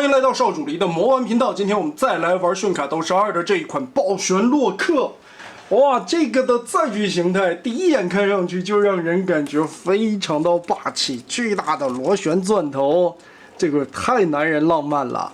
欢迎来到少主离的魔玩频道。今天我们再来玩炫卡斗士2的这一款暴旋洛克。哇，这个的载具形态，第一眼看上去就让人感觉非常的霸气，巨大的螺旋钻头，这个太男人浪漫了。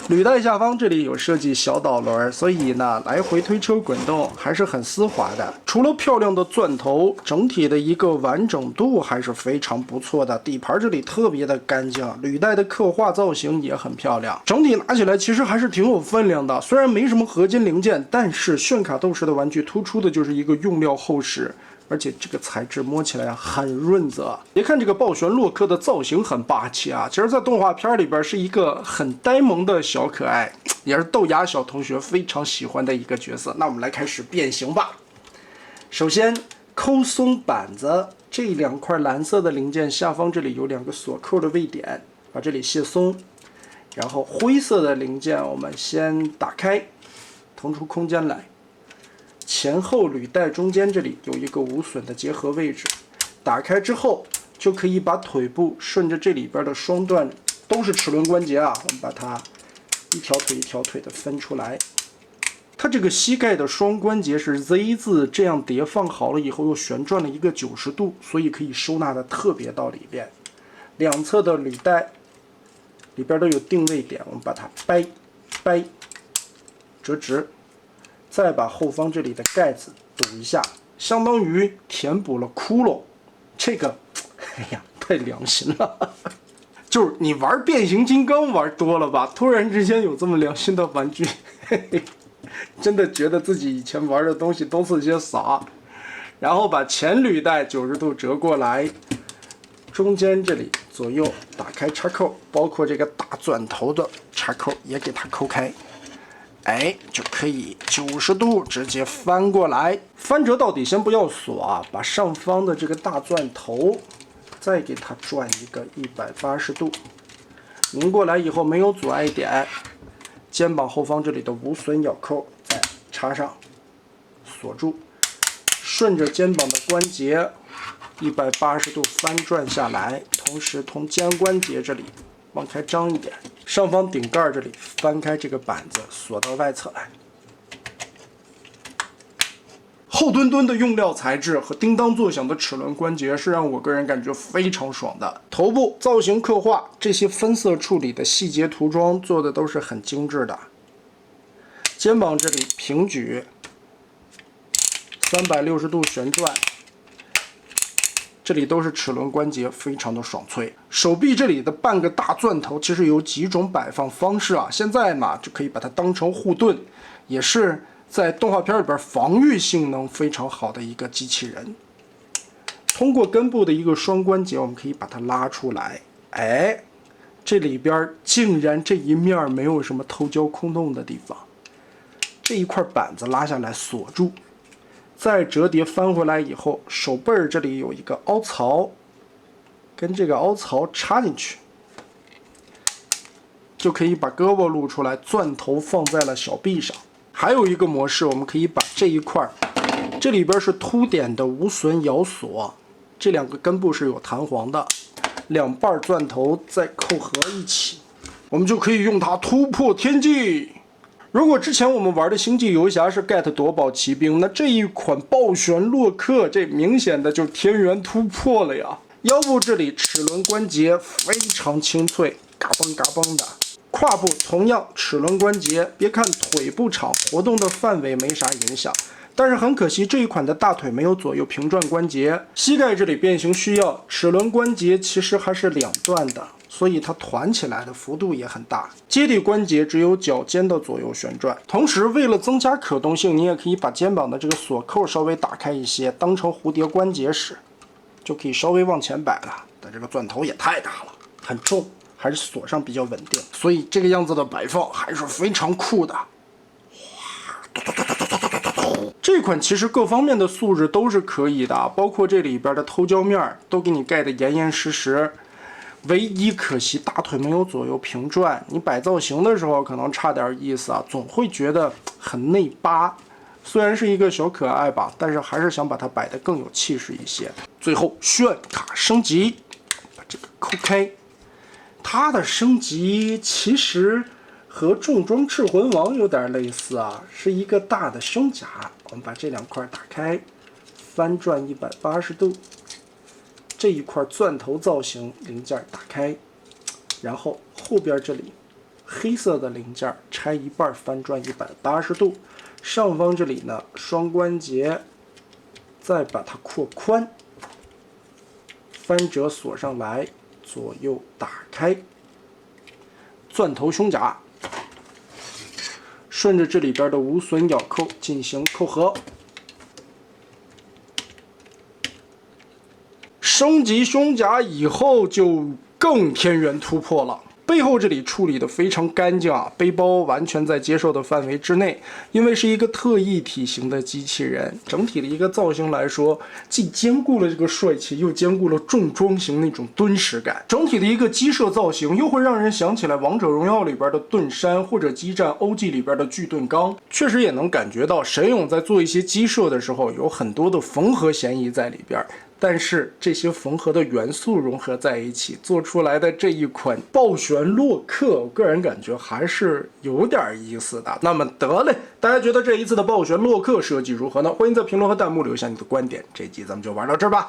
履带下方这里有设计小导轮，所以呢，来回推车滚动还是很丝滑的。除了漂亮的钻头，整体的一个完整度还是非常不错的。底盘这里特别的干净，履带的刻画造型也很漂亮。整体拿起来其实还是挺有分量的，虽然没什么合金零件，但是炫卡斗士的玩具突出的就是一个用料厚实。而且这个材质摸起来很润泽。别看这个暴旋洛克的造型很霸气啊，其实在动画片里边是一个很呆萌的小可爱，也是豆芽小同学非常喜欢的一个角色。那我们来开始变形吧。首先抠松板子，这两块蓝色的零件下方这里有两个锁扣的位点，把这里卸松。然后灰色的零件我们先打开，腾出空间来。前后履带中间这里有一个无损的结合位置，打开之后就可以把腿部顺着这里边的双段，都是齿轮关节啊，我们把它一条腿一条腿的分出来。它这个膝盖的双关节是 Z 字这样叠放好了以后又旋转了一个90度，所以可以收纳的特别到里边。两侧的履带里边都有定位点，我们把它掰折直。再把后方这里的盖子堵一下，相当于填补了窟窿。这个，哎呀，太良心了！就是你玩变形金刚玩多了吧，突然之间有这么良心的玩具，嘿嘿，真的觉得自己以前玩的东西都是些啥。然后把前履带90度折过来，中间这里左右打开插扣，包括这个大钻头的插扣也给它抠开。哎，就可以90度直接翻过来，翻折到底先不要锁啊，把上方的这个大钻头再给它转一个180度，拧过来以后没有阻碍点，肩膀后方这里的无损咬扣再插上，锁住，顺着肩膀的关节180度翻转下来，同时同肩关节这里往开张一点。上方顶盖这里翻开这个板子，锁到外侧来。厚墩墩的用料材质和叮当作响的齿轮关节是让我个人感觉非常爽的。头部造型刻画，这些分色处理的细节涂装做的都是很精致的。肩膀这里平举，360度旋转。这里都是齿轮关节，非常的爽脆。手臂这里的半个大钻头，其实有几种摆放方式啊。现在呢，就可以把它当成护盾，也是在动画片里边防御性能非常好的一个机器人。通过根部的一个双关节，我们可以把它拉出来。哎，这里边竟然这一面没有什么偷胶空洞的地方，这一块板子拉下来锁住。再折叠翻回来以后，手背儿这里有一个凹槽，跟这个凹槽插进去，就可以把胳膊露出来，钻头放在了小臂上。还有一个模式，我们可以把这一块，这里边是凸点的无损咬锁，这两个根部是有弹簧的，两瓣钻头再扣合一起，我们就可以用它突破天际。如果之前我们玩的星际游侠是 get 夺宝奇兵，那这一款暴旋洛克这明显的就是天元突破了呀！腰部这里齿轮关节非常清脆，嘎嘣嘎嘣的。胯部同样齿轮关节，别看腿部长，活动的范围没啥影响，但是很可惜这一款的大腿没有左右平转关节，膝盖这里变形需要齿轮关节其实还是两段的。所以它团起来的幅度也很大，接地关节只有脚尖的左右旋转。同时，为了增加可动性，你也可以把肩膀的这个锁扣稍微打开一些，当成蝴蝶关节使，就可以稍微往前摆了。但这个钻头也太大了，很重，还是锁上比较稳定，所以这个样子的摆放还是非常酷的。这款其实各方面的素质都是可以的，包括这里边的偷胶面都给你盖得严严实实。唯一可惜大腿没有左右平转，你摆造型的时候可能差点意思啊，总会觉得很内八。虽然是一个小可爱吧，但是还是想把它摆得更有气势一些。最后炫卡升级，把这个抠开，它的升级其实和重装赤魂王有点类似啊，是一个大的胸甲。我们把这两块打开，翻转180度，这一块钻头造型零件打开，然后后边这里黑色的零件拆一半，翻转180度，上方这里呢双关节，再把它扩宽，翻折锁上来，左右打开，钻头胸甲，顺着这里边的无损咬扣进行扣合。升级胸甲以后就更天元突破了。背后这里处理的非常干净啊，背包完全在接受的范围之内。因为是一个特异体型的机器人，整体的一个造型来说，既兼顾了这个帅气，又兼顾了重装型那种敦实感。整体的一个机设造型，又会让人想起来《王者荣耀》里边的盾山，或者激战 OG 里边的巨盾钢。确实也能感觉到神勇在做一些机设的时候，有很多的缝合嫌疑在里边。但是这些缝合的元素融合在一起做出来的这一款暴旋洛克，我个人感觉还是有点意思的。那么得嘞，大家觉得这一次的暴旋洛克设计如何呢？欢迎在评论和弹幕留下你的观点。这一集咱们就玩到这儿吧。